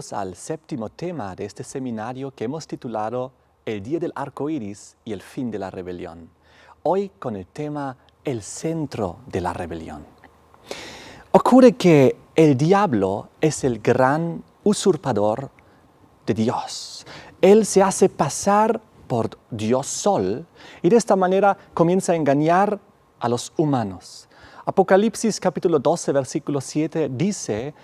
Bienvenidos al séptimo tema de este seminario que hemos titulado El día del arco iris y el fin de la rebelión. Hoy con el tema El centro de la rebelión. Ocurre que el diablo es el gran usurpador de Dios. Él se hace pasar por Dios Sol y de esta manera comienza a engañar a los humanos. Apocalipsis capítulo 12, versículo 7 dice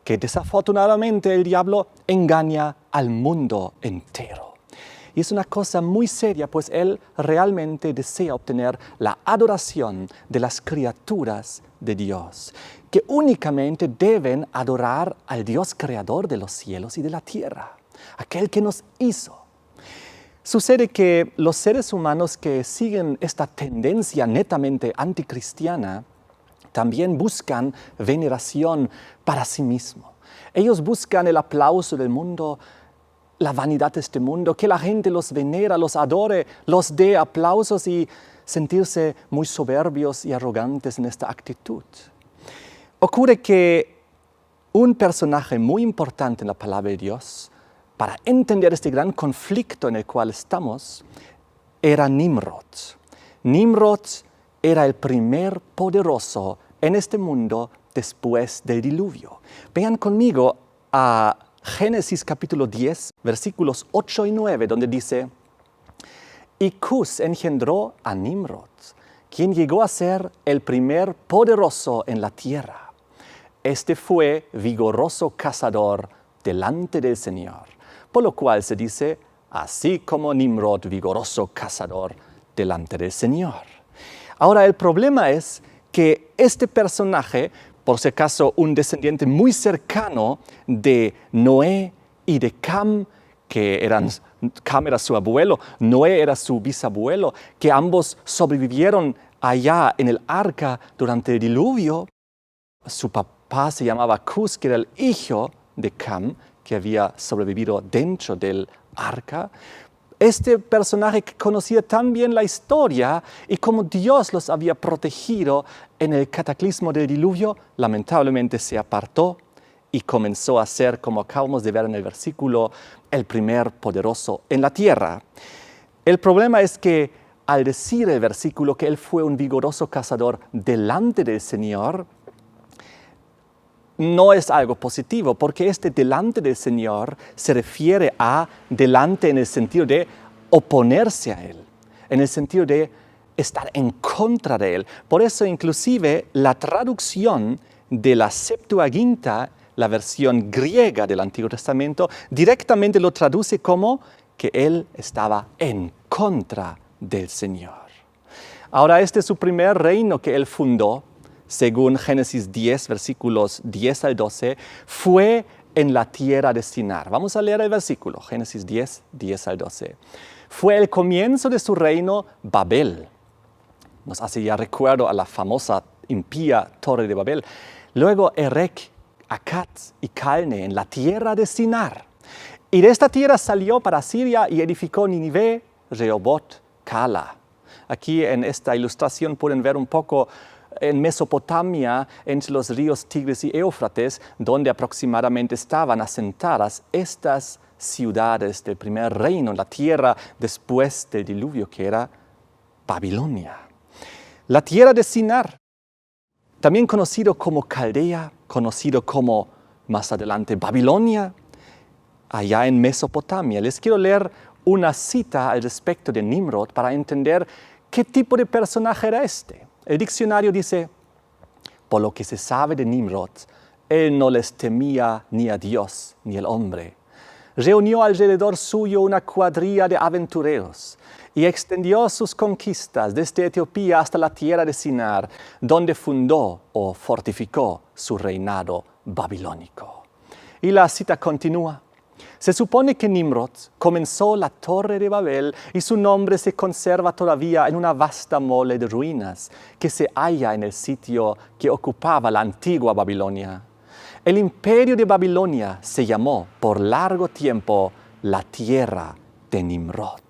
que desafortunadamente el diablo engaña al mundo entero. Y es una cosa muy seria, pues él realmente desea obtener la adoración de las criaturas de Dios, que únicamente deben adorar al Dios creador de los cielos y de la tierra, aquel que nos hizo. Sucede que los seres humanos que siguen esta tendencia netamente anticristiana también buscan veneración para sí mismos. Ellos buscan el aplauso del mundo, la vanidad de este mundo, que la gente los venera, los adore, los dé aplausos y sentirse muy soberbios y arrogantes en esta actitud. Ocurre que un personaje muy importante en la palabra de Dios, para entender este gran conflicto en el cual estamos, era Nimrod. Nimrod era el primer poderoso en este mundo después del diluvio. Vean conmigo a Génesis capítulo 10, versículos 8 y 9, donde dice: Y Cus engendró a Nimrod, quien llegó a ser el primer poderoso en la tierra. Este fue vigoroso cazador delante del Señor, por lo cual se dice, así como Nimrod, vigoroso cazador delante del Señor. Ahora, el problema es que este personaje, por si acaso un descendiente muy cercano de Noé y de Cam, Cam era su abuelo, Noé era su bisabuelo, que ambos sobrevivieron allá en el arca durante el diluvio. Su papá se llamaba Cus, que era el hijo de Cam, que había sobrevivido dentro del arca. Este personaje que conocía tan bien la historia y cómo Dios los había protegido en el cataclismo del diluvio, lamentablemente se apartó y comenzó a ser, como acabamos de ver en el versículo, el primer poderoso en la tierra. El problema es que al decir el versículo que él fue un vigoroso cazador delante del Señor, no es algo positivo, porque este delante del Señor se refiere a delante en el sentido de oponerse a Él, en el sentido de estar en contra de Él. Por eso inclusive la traducción de la Septuaginta, la versión griega del Antiguo Testamento, directamente lo traduce como que Él estaba en contra del Señor. Ahora este es su primer reino que Él fundó, según Génesis 10, versículos 10 al 12, fue en la tierra de Sinar. Vamos a leer el versículo, Génesis 10, 10 al 12. Fue el comienzo de su reino Babel. Nos hace ya recuerdo a la famosa impía Torre de Babel. Luego Erech, Akkad y Calne en la tierra de Sinar. Y de esta tierra salió para Siria y edificó Nínive, Rehobot, Cala. Aquí en esta ilustración pueden ver un poco en Mesopotamia, entre los ríos Tigris y Éufrates, donde aproximadamente estaban asentadas estas ciudades del primer reino en la tierra después del diluvio, que era Babilonia. La tierra de Sinar, también conocido como Caldea, conocido como más adelante Babilonia, allá en Mesopotamia. Les quiero leer una cita al respecto de Nimrod para entender qué tipo de personaje era este. El diccionario dice: por lo que se sabe de Nimrod, él no les temía ni a Dios ni al hombre. Reunió alrededor suyo una cuadrilla de aventureros y extendió sus conquistas desde Etiopía hasta la tierra de Sinar, donde fundó o fortificó su reinado babilónico. Y la cita continúa. Se supone que Nimrod comenzó la Torre de Babel y su nombre se conserva todavía en una vasta mole de ruinas que se halla en el sitio que ocupaba la antigua Babilonia. El imperio de Babilonia se llamó por largo tiempo la tierra de Nimrod.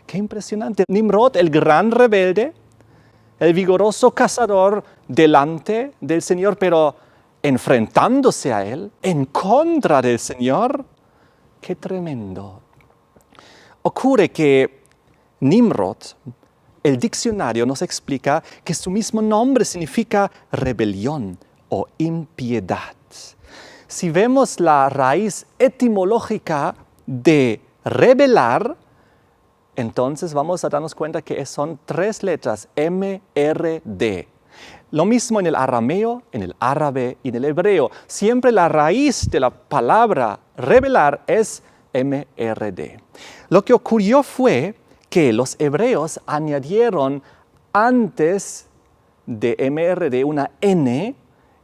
¡Qué impresionante! Nimrod, el gran rebelde, el vigoroso cazador delante del Señor, pero enfrentándose a él, en contra del Señor. ¡Qué tremendo! Ocurre que Nimrod, el diccionario nos explica que su mismo nombre significa rebelión o impiedad. Si vemos la raíz etimológica de rebelar, entonces vamos a darnos cuenta que son 3 letras, M-R-D. Lo mismo en el arameo, en el árabe y en el hebreo. Siempre la raíz de la palabra rebelar es M-R-D. Lo que ocurrió fue que los hebreos añadieron antes de M-R-D una N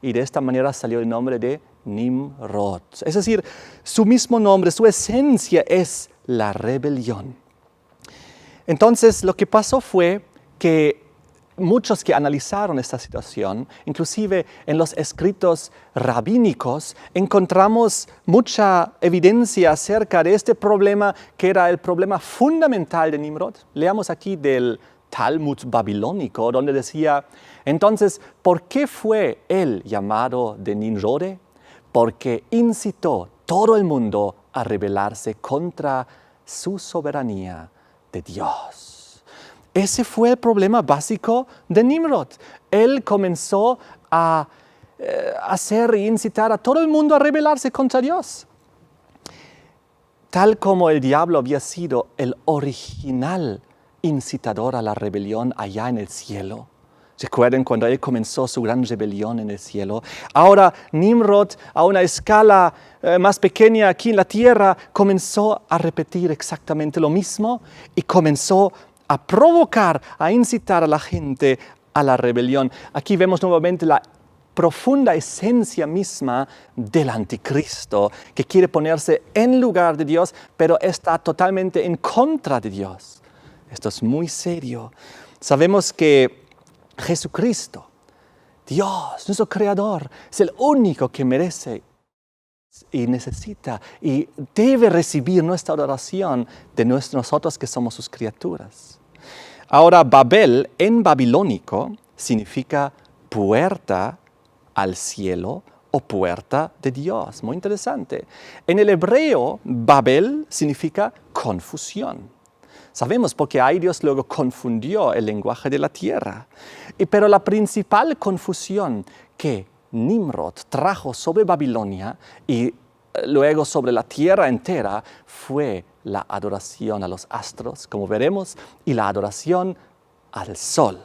y de esta manera salió el nombre de Nimrod. Es decir, su mismo nombre, su esencia es la rebelión. Entonces, lo que pasó fue que muchos que analizaron esta situación, inclusive en los escritos rabínicos, encontramos mucha evidencia acerca de este problema que era el problema fundamental de Nimrod. Leamos aquí del Talmud babilónico, donde decía, entonces, ¿por qué fue él llamado de Nimrode? Porque incitó todo el mundo a rebelarse contra su soberanía de Dios. Ese fue el problema básico de Nimrod. Él comenzó a hacer e incitar a todo el mundo a rebelarse contra Dios. Tal como el diablo había sido el original incitador a la rebelión allá en el cielo. Recuerden cuando él comenzó su gran rebelión en el cielo. Ahora Nimrod, a una escala más pequeña aquí en la tierra, comenzó a repetir exactamente lo mismo y comenzó a provocar, a incitar a la gente a la rebelión. Aquí vemos nuevamente la profunda esencia misma del anticristo, que quiere ponerse en lugar de Dios, pero está totalmente en contra de Dios. Esto es muy serio. Sabemos que Jesucristo, Dios, nuestro Creador, es el único que merece y necesita y debe recibir nuestra adoración de nosotros que somos sus criaturas. Ahora, Babel en babilónico significa puerta al cielo o puerta de Dios. Muy interesante. En el hebreo, Babel significa confusión. Sabemos porque ahí Dios luego confundió el lenguaje de la tierra. Pero la principal confusión que Nimrod trajo sobre Babilonia y luego sobre la tierra entera fue la adoración a los astros, como veremos, y la adoración al sol.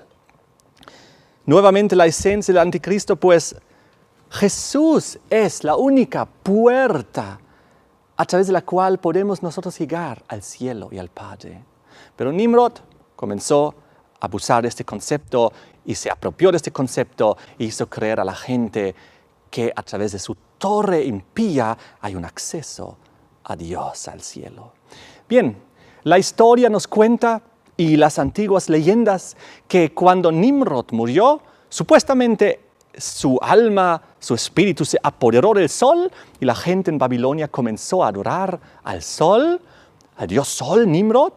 Nuevamente la esencia del anticristo, pues Jesús es la única puerta a través de la cual podemos nosotros llegar al cielo y al Padre. Pero Nimrod comenzó a abusar de este concepto y se apropió de este concepto e hizo creer a la gente que a través de su torre impía hay un acceso a Dios, al cielo. Bien, la historia nos cuenta y las antiguas leyendas que cuando Nimrod murió, supuestamente su alma, su espíritu se apoderó del sol y la gente en Babilonia comenzó a adorar al sol, al dios sol, Nimrod.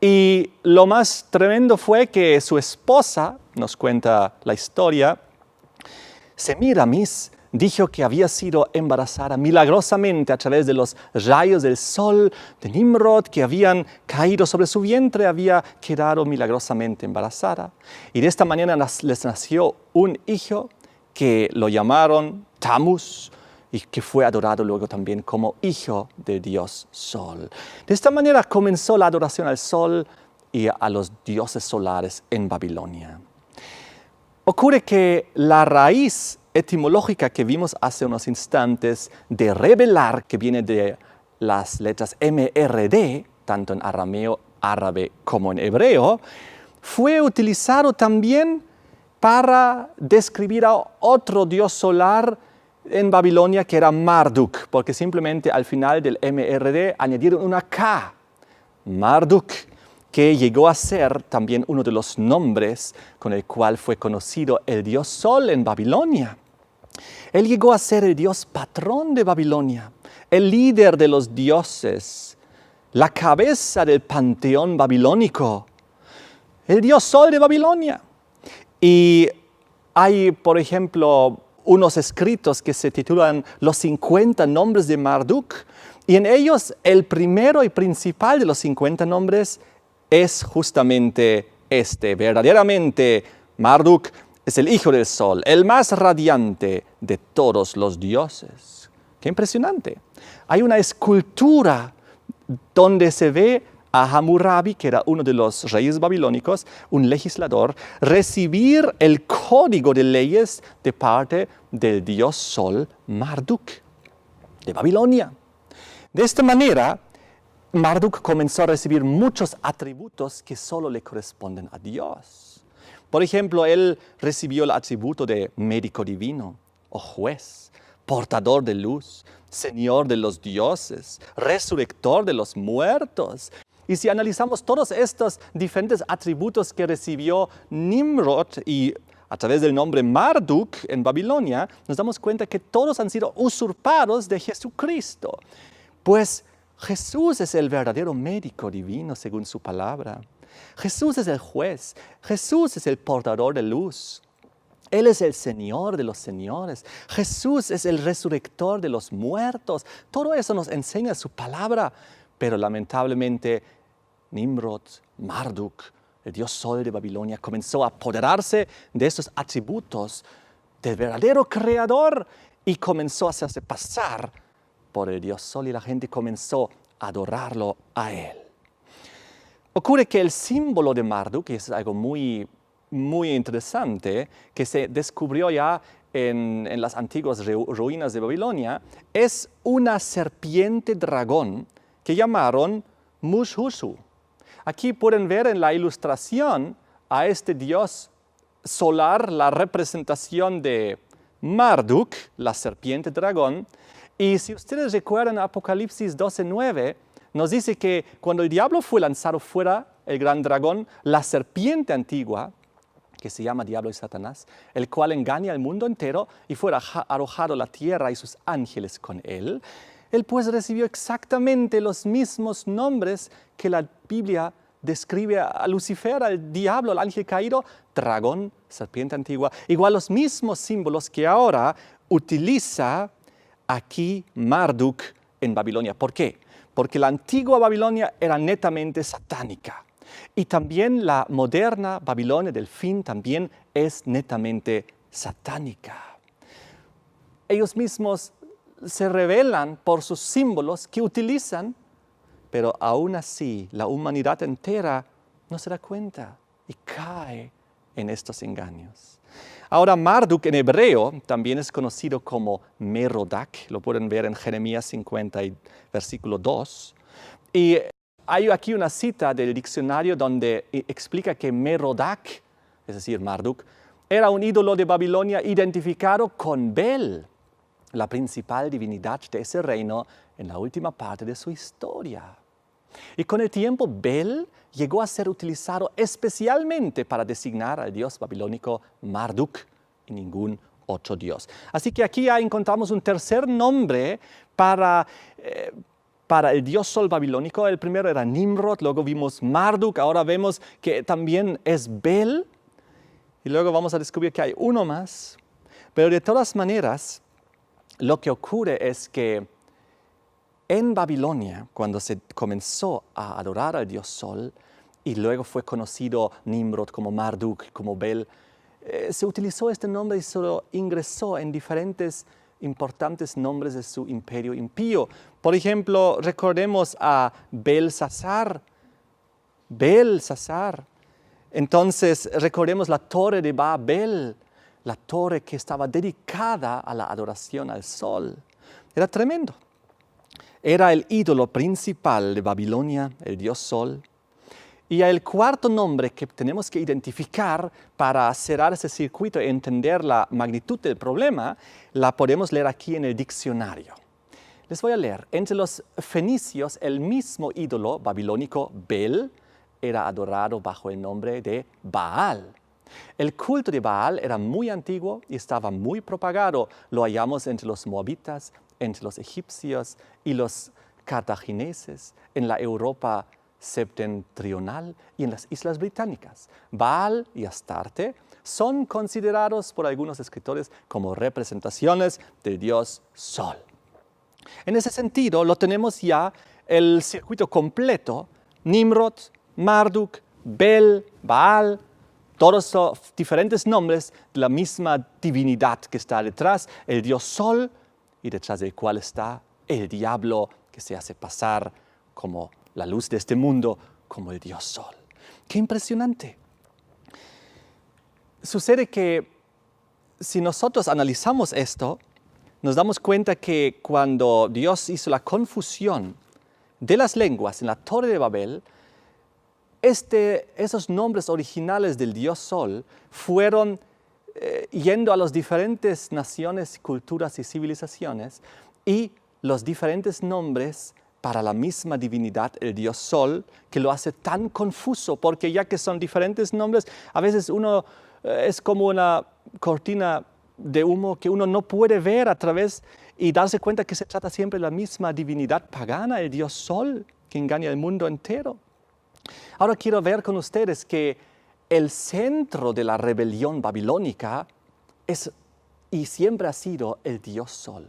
Y lo más tremendo fue que su esposa, nos cuenta la historia, Semiramis, dijo que había sido embarazada milagrosamente a través de los rayos del sol de Nimrod que habían caído sobre su vientre, había quedado milagrosamente embarazada. Y de esta manera les nació un hijo que lo llamaron Tammuz y que fue adorado luego también como hijo del dios Sol. De esta manera comenzó la adoración al sol y a los dioses solares en Babilonia. Ocurre que la raíz etimológica que vimos hace unos instantes de rebelar, que viene de las letras MRD, tanto en arameo, árabe como en hebreo, fue utilizado también para describir a otro dios solar en Babilonia que era Marduk, porque simplemente al final del MRD añadieron una K, Marduk, que llegó a ser también uno de los nombres con el cual fue conocido el dios Sol en Babilonia. Él llegó a ser el dios patrón de Babilonia, el líder de los dioses, la cabeza del panteón babilónico, el dios Sol de Babilonia. Y hay, por ejemplo, unos escritos que se titulan Los 50 nombres de Marduk, y en ellos el primero y principal de los 50 nombres es justamente este. Verdaderamente, Marduk es el hijo del sol, el más radiante de todos los dioses. ¡Qué impresionante! Hay una escultura donde se ve a Hammurabi, que era uno de los reyes babilónicos, un legislador, recibir el código de leyes de parte del dios sol Marduk, de Babilonia. De esta manera, Marduk comenzó a recibir muchos atributos que solo le corresponden a Dios. Por ejemplo, él recibió el atributo de médico divino, o juez, portador de luz, señor de los dioses, resurrector de los muertos. Y si analizamos todos estos diferentes atributos que recibió Nimrod y a través del nombre Marduk en Babilonia, nos damos cuenta que todos han sido usurpados de Jesucristo. Pues Jesús es el verdadero médico divino según su palabra. Jesús es el juez. Jesús es el portador de luz. Él es el Señor de los señores. Jesús es el resurrector de los muertos. Todo eso nos enseña su palabra. Pero lamentablemente, Nimrod, Marduk, el dios sol de Babilonia, comenzó a apoderarse de esos atributos del verdadero creador y comenzó a hacerse pasar por el dios sol y la gente comenzó a adorarlo a él. Ocurre que el símbolo de Marduk, y es algo muy interesante, que se descubrió ya en las antiguas ruinas de Babilonia, es una serpiente dragón que llamaron Mushushu. Aquí pueden ver en la ilustración a este dios solar la representación de Marduk, la serpiente dragón. Y si ustedes recuerdan Apocalipsis 12:9, nos dice que cuando el diablo fue lanzado fuera, el gran dragón, la serpiente antigua, que se llama Diablo y Satanás, el cual engaña al mundo entero, y fue arrojado a la tierra y sus ángeles con él, él pues recibió exactamente los mismos nombres que la Biblia describe a Lucifer, al diablo, al ángel caído, dragón, serpiente antigua, igual los mismos símbolos que ahora utiliza aquí Marduk en Babilonia. ¿Por qué? Porque la antigua Babilonia era netamente satánica. Y también la moderna Babilonia del fin también es netamente satánica. Ellos mismos se rebelan por sus símbolos que utilizan, pero aún así la humanidad entera no se da cuenta y cae en estos engaños. Ahora Marduk en hebreo también es conocido como Merodak, lo pueden ver en Jeremías 50, versículo 2. Y hay aquí una cita del diccionario donde explica que Merodak, es decir, Marduk, era un ídolo de Babilonia identificado con Bel, la principal divinidad de ese reino en la última parte de su historia. Y con el tiempo, Bel llegó a ser utilizado especialmente para designar al dios babilónico Marduk y ningún otro dios. Así que aquí ya encontramos un tercer nombre para el dios sol babilónico. El primero era Nimrod, luego vimos Marduk, ahora vemos que también es Bel, y luego vamos a descubrir que hay uno más. Pero de todas maneras, lo que ocurre es que en Babilonia, cuando se comenzó a adorar al dios sol, y luego fue conocido Nimrod como Marduk, como Bel, se utilizó este nombre y se lo ingresó en diferentes importantes nombres de su imperio impío. Por ejemplo, recordemos a Belsasar. Entonces, recordemos la torre de Babel, la torre que estaba dedicada a la adoración al sol. Era tremendo. Era el ídolo principal de Babilonia, el dios sol. Y el cuarto nombre que tenemos que identificar para cerrar ese circuito y entender la magnitud del problema, la podemos leer aquí en el diccionario. Les voy a leer. Entre los fenicios, el mismo ídolo babilónico Bel era adorado bajo el nombre de Baal. El culto de Baal era muy antiguo y estaba muy propagado. Lo hallamos entre los moabitas, entre los egipcios y los cartagineses, en la Europa septentrional y en las Islas Británicas. Baal y Astarte son considerados por algunos escritores como representaciones del dios Sol. En ese sentido, lo tenemos ya el circuito completo: Nimrod, Marduk, Bel, Baal, todos son diferentes nombres de la misma divinidad que está detrás, el dios Sol, y detrás del cual está el diablo que se hace pasar como la luz de este mundo, como el dios Sol. ¡Qué impresionante! Sucede que si nosotros analizamos esto, nos damos cuenta que cuando Dios hizo la confusión de las lenguas en la Torre de Babel, esos nombres originales del dios Sol fueron yendo a las diferentes naciones, culturas y civilizaciones, y los diferentes nombres para la misma divinidad, el dios Sol, que lo hace tan confuso, porque ya que son diferentes nombres, a veces uno es como una cortina de humo que uno no puede ver a través y darse cuenta que se trata siempre de la misma divinidad pagana, el dios Sol, que engaña al mundo entero. Ahora quiero ver con ustedes que el centro de la rebelión babilónica es y siempre ha sido el dios Sol.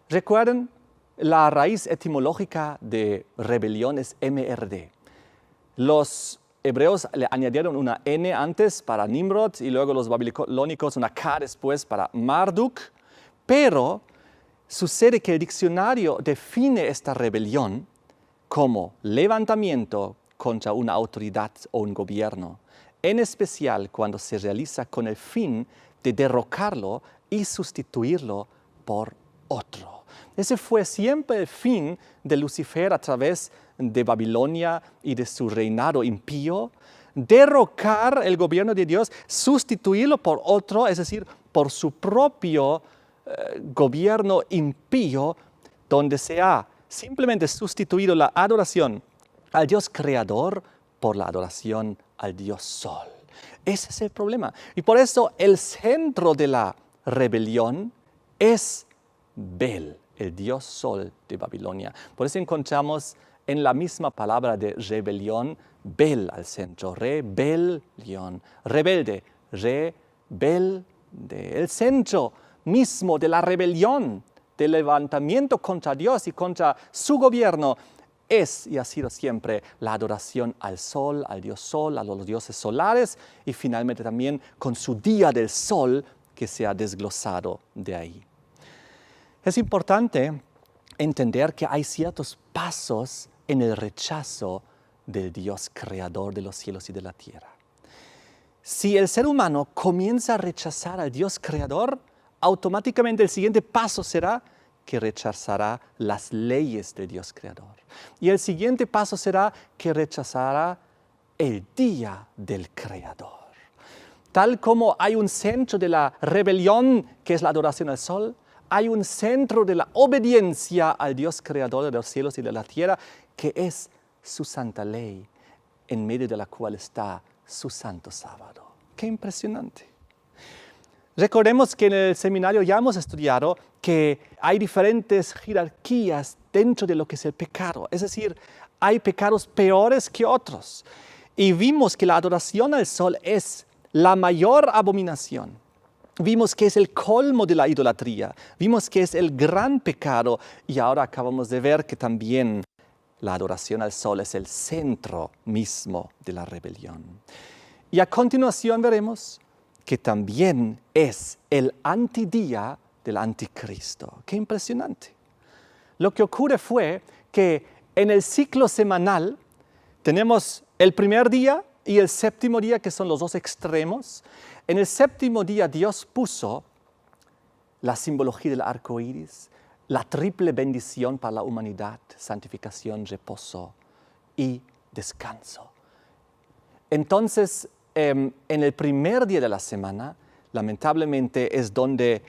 ¿Recuerdan? La raíz etimológica de rebelión es MRD. Los hebreos le añadieron una N antes para Nimrod y luego los babilónicos una K después para Marduk, pero sucede que el diccionario define esta rebelión como levantamiento contra una autoridad o un gobierno, en especial cuando se realiza con el fin de derrocarlo y sustituirlo por otro. Ese fue siempre el fin de Lucifer a través de Babilonia y de su reinado impío: derrocar el gobierno de Dios, sustituirlo por otro, es decir, por su propio gobierno impío, donde se ha simplemente sustituido la adoración al Dios creador por la adoración al Dios Sol. Ese es el problema. Y por eso el centro de la rebelión es Bel, el Dios Sol de Babilonia. Por eso encontramos en la misma palabra de rebelión, Bel al centro, rebelión, rebelde, rebelde. El centro mismo de la rebelión, del levantamiento contra Dios y contra su gobierno, es y ha sido siempre la adoración al sol, al dios sol, a los dioses solares y finalmente también con su día del sol que se ha desglosado de ahí. Es importante entender que hay ciertos pasos en el rechazo del Dios creador de los cielos y de la tierra. Si el ser humano comienza a rechazar al Dios creador, automáticamente el siguiente paso será que rechazará las leyes del Dios creador. Y el siguiente paso será que rechazará el día del creador. Tal como hay un centro de la rebelión, que es la adoración al sol, hay un centro de la obediencia al Dios creador de los cielos y de la tierra, que es su santa ley, en medio de la cual está su santo sábado. ¡Qué impresionante! Recordemos que en el seminario ya hemos estudiado que hay diferentes jerarquías dentro de lo que es el pecado. Es decir, hay pecados peores que otros. Y vimos que la adoración al sol es la mayor abominación. Vimos que es el colmo de la idolatría. Vimos que es el gran pecado. Y ahora acabamos de ver que también la adoración al sol es el centro mismo de la rebelión. Y a continuación veremos que también es el antidía del anticristo. ¡Qué impresionante! Lo que ocurre fue que en el ciclo semanal tenemos el primer día y el séptimo día, que son los dos extremos. En el séptimo día Dios puso la simbología del arco iris, la triple bendición para la humanidad: santificación, reposo y descanso. Entonces, en el primer día de la semana, lamentablemente, es donde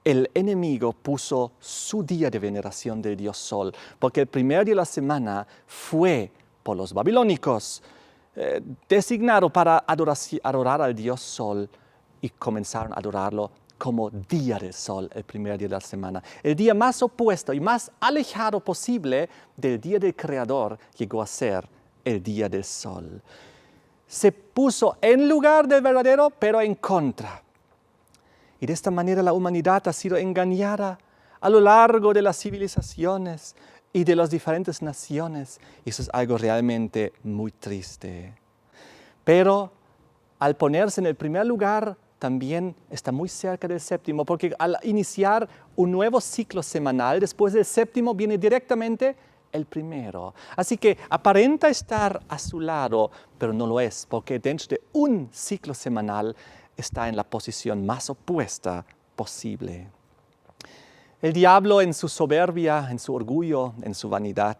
el enemigo puso su día de veneración del dios Sol, porque el primer día de la semana fue por los babilónicos designado para adorar al dios Sol, y comenzaron a adorarlo como día del sol, el primer día de la semana. El día más opuesto y más alejado posible del día del Creador llegó a ser el día del sol. Se puso en lugar del verdadero, pero en contra. Y de esta manera la humanidad ha sido engañada a lo largo de las civilizaciones y de las diferentes naciones. Y eso es algo realmente muy triste. Pero al ponerse en el primer lugar, también está muy cerca del séptimo, porque al iniciar un nuevo ciclo semanal, después del séptimo viene directamente el primero. Así que aparenta estar a su lado, pero no lo es, porque dentro de un ciclo semanal está en la posición más opuesta posible. El diablo, en su soberbia, en su orgullo, en su vanidad,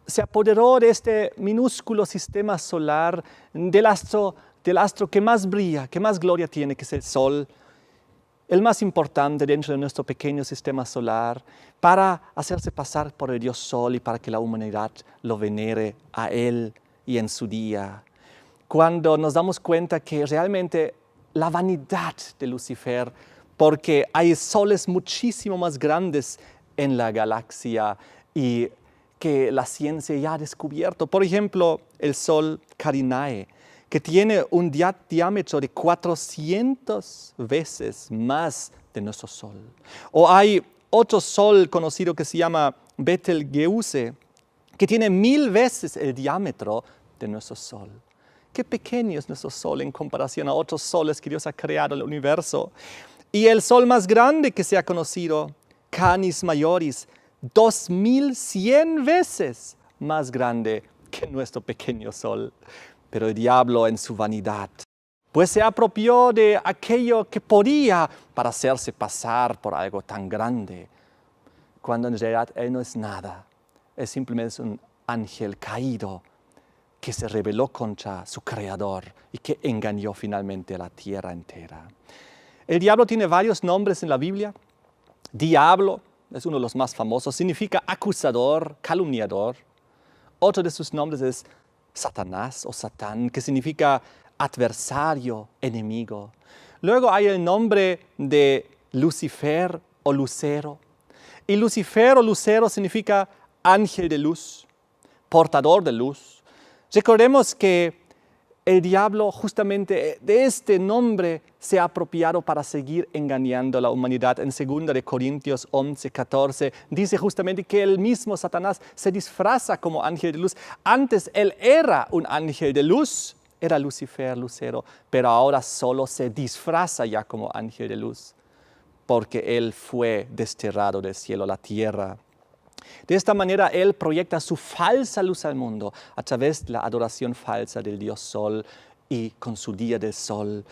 se apoderó de este minúsculo sistema solar, del astro que más brilla, que más gloria tiene, que es el Sol, el más importante dentro de nuestro pequeño sistema solar, para hacerse pasar por el Dios Sol y para que la humanidad lo venere a Él y en su día. Cuando nos damos cuenta que realmente la vanidad de Lucifer, porque hay soles muchísimo más grandes en la galaxia y que la ciencia ya ha descubierto. Por ejemplo, el Sol Carinae, que tiene un diámetro de 400 veces más de nuestro Sol. O hay otro Sol conocido que se llama Betelgeuse, que tiene 1000 veces el diámetro de nuestro Sol. Qué pequeño es nuestro Sol en comparación a otros soles que Dios ha creado en el universo. Y el Sol más grande que se ha conocido, Canis Majoris, 2100 veces más grande que nuestro pequeño Sol. Pero el diablo en su vanidad, pues se apropió de aquello que podía para hacerse pasar por algo tan grande, cuando en realidad él no es nada, es simplemente un ángel caído que se rebeló contra su creador y que engañó finalmente a la tierra entera. El diablo tiene varios nombres en la Biblia. Diablo es uno de los más famosos, significa acusador, calumniador. Otro de sus nombres es Satanás o Satán, que significa adversario, enemigo. Luego hay el nombre de Lucifer o Lucero. Y Lucifer o Lucero significa ángel de luz, portador de luz. Recordemos que el diablo justamente de este nombre se ha apropiado para seguir engañando a la humanidad. En 2 Corintios 11:14 dice justamente que el mismo Satanás se disfraza como ángel de luz. Antes él era un ángel de luz, era Lucifer, Lucero, pero ahora solo se disfraza ya como ángel de luz, porque él fue desterrado del cielo a la tierra. De esta manera, él proyecta su falsa luz al mundo a través de la adoración falsa del Dios Sol y con su día del sol.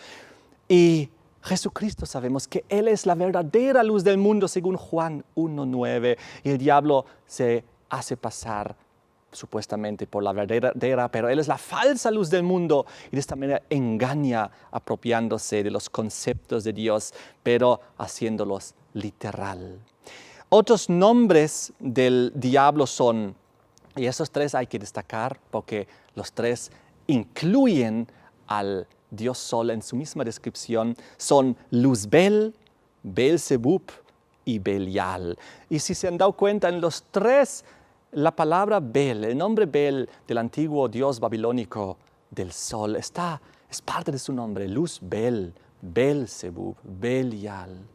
Y Jesucristo sabemos que Él es la verdadera luz del mundo, según Juan 1:9. Y el diablo se hace pasar supuestamente por la verdadera, pero Él es la falsa luz del mundo. Y de esta manera engaña apropiándose de los conceptos de Dios, pero haciéndolos literal. Otros nombres del diablo son, y esos tres hay que destacar porque los tres incluyen al Dios Sol en su misma descripción, son Luzbel, Beelzebub y Belial. Y si se han dado cuenta, en los tres, la palabra Bel, el nombre Bel del antiguo dios babilónico del Sol, es parte de su nombre, Luzbel, Beelzebub, Belial.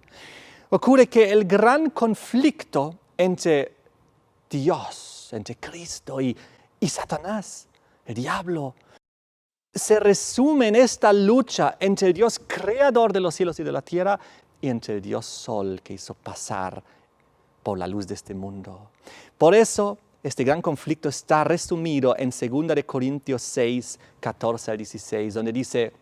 Ocurre que el gran conflicto entre Dios, entre Cristo y Satanás, el diablo, se resume en esta lucha entre el Dios creador de los cielos y de la tierra y entre el Dios Sol que hizo pasar por la luz de este mundo. Por eso, este gran conflicto está resumido en 2 Corintios 6, 14 al 16, donde dice: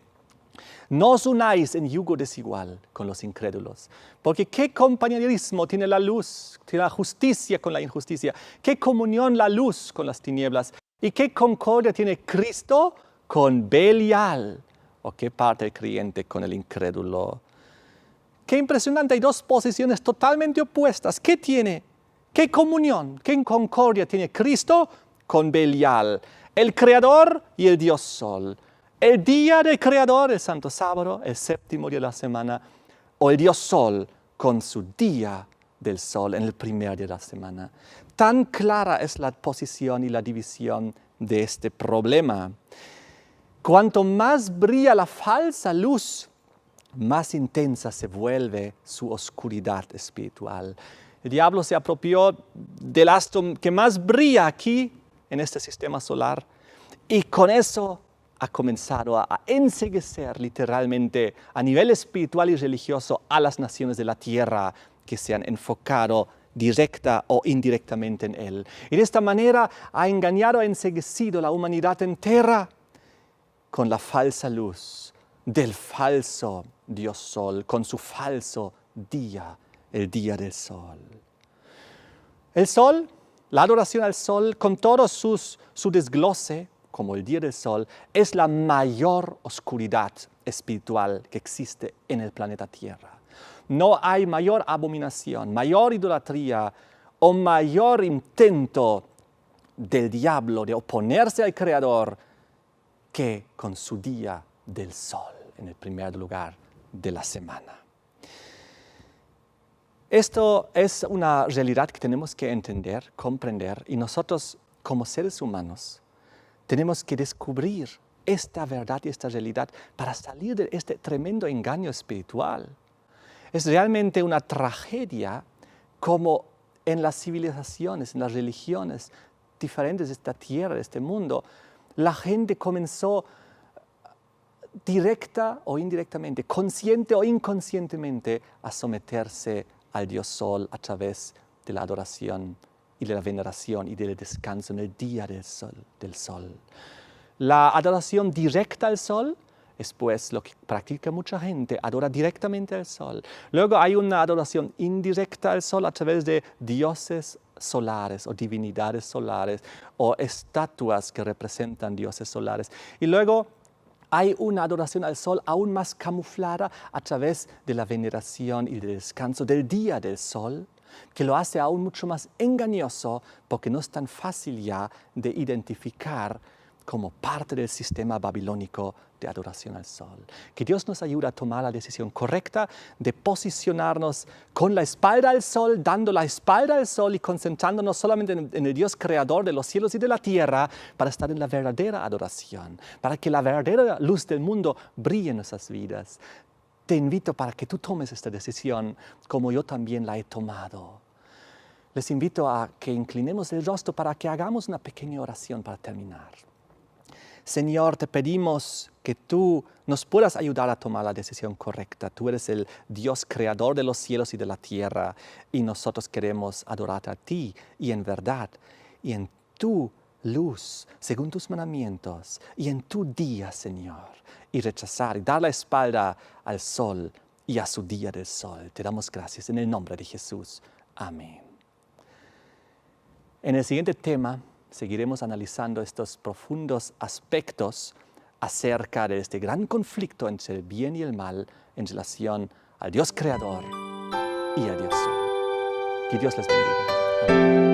no os unáis en yugo desigual con los incrédulos, porque ¿qué compañerismo tiene la luz, tiene la justicia con la injusticia? ¿Qué comunión la luz con las tinieblas? ¿Y qué concordia tiene Cristo con Belial? ¿O qué parte el creyente con el incrédulo? Qué impresionante, hay dos posiciones totalmente opuestas. ¿Qué tiene? ¿Qué comunión, qué concordia tiene Cristo con Belial? El Creador y el Dios Sol. El día del Creador, el Santo Sábado, el séptimo día de la semana, o el Dios Sol con su día del Sol en el primer día de la semana. Tan clara es la posición y la división de este problema. Cuanto más brilla la falsa luz, más intensa se vuelve su oscuridad espiritual. El diablo se apropió del astro que más brilla aquí en este sistema solar y con eso ha comenzado a enceguecer literalmente a nivel espiritual y religioso a las naciones de la tierra que se han enfocado directa o indirectamente en él. Y de esta manera ha engañado, ha enceguecido la humanidad entera con la falsa luz del falso Dios Sol, con su falso día, el día del Sol. El Sol, la adoración al Sol, con todo su desglose, como el día del Sol, es la mayor oscuridad espiritual que existe en el planeta Tierra. No hay mayor abominación, mayor idolatría o mayor intento del diablo de oponerse al Creador que con su día del Sol, en el primer lugar de la semana. Esto es una realidad que tenemos que entender, comprender, y nosotros como seres humanos tenemos que descubrir esta verdad y esta realidad para salir de este tremendo engaño espiritual. Es realmente una tragedia como en las civilizaciones, en las religiones diferentes de esta tierra, de este mundo, la gente comenzó directa o indirectamente, consciente o inconscientemente, a someterse al Dios Sol a través de la adoración y de la veneración y del descanso en el día del Sol. La adoración directa al Sol es pues lo que practica mucha gente, adora directamente al Sol. Luego hay una adoración indirecta al Sol a través de dioses solares o divinidades solares o estatuas que representan dioses solares. Y luego hay una adoración al Sol aún más camuflada a través de la veneración y del descanso del día del Sol, que lo hace aún mucho más engañoso porque no es tan fácil ya de identificar como parte del sistema babilónico de adoración al Sol. Que Dios nos ayude a tomar la decisión correcta de posicionarnos con la espalda al Sol, dando la espalda al Sol y concentrándonos solamente en el Dios creador de los cielos y de la tierra para estar en la verdadera adoración, para que la verdadera luz del mundo brille en nuestras vidas. Te invito para que tú tomes esta decisión como yo también la he tomado. Les invito a que inclinemos el rostro para que hagamos una pequeña oración para terminar. Señor, te pedimos que tú nos puedas ayudar a tomar la decisión correcta. Tú eres el Dios creador de los cielos y de la tierra y nosotros queremos adorarte a ti y en verdad y en tu luz, según tus mandamientos y en tu día, Señor, y rechazar y dar la espalda al sol y a su día del sol. Te damos gracias en el nombre de Jesús. Amén. En el siguiente tema seguiremos analizando estos profundos aspectos acerca de este gran conflicto entre el bien y el mal en relación al Dios creador y al Dios Sol. Que Dios les bendiga. Amén.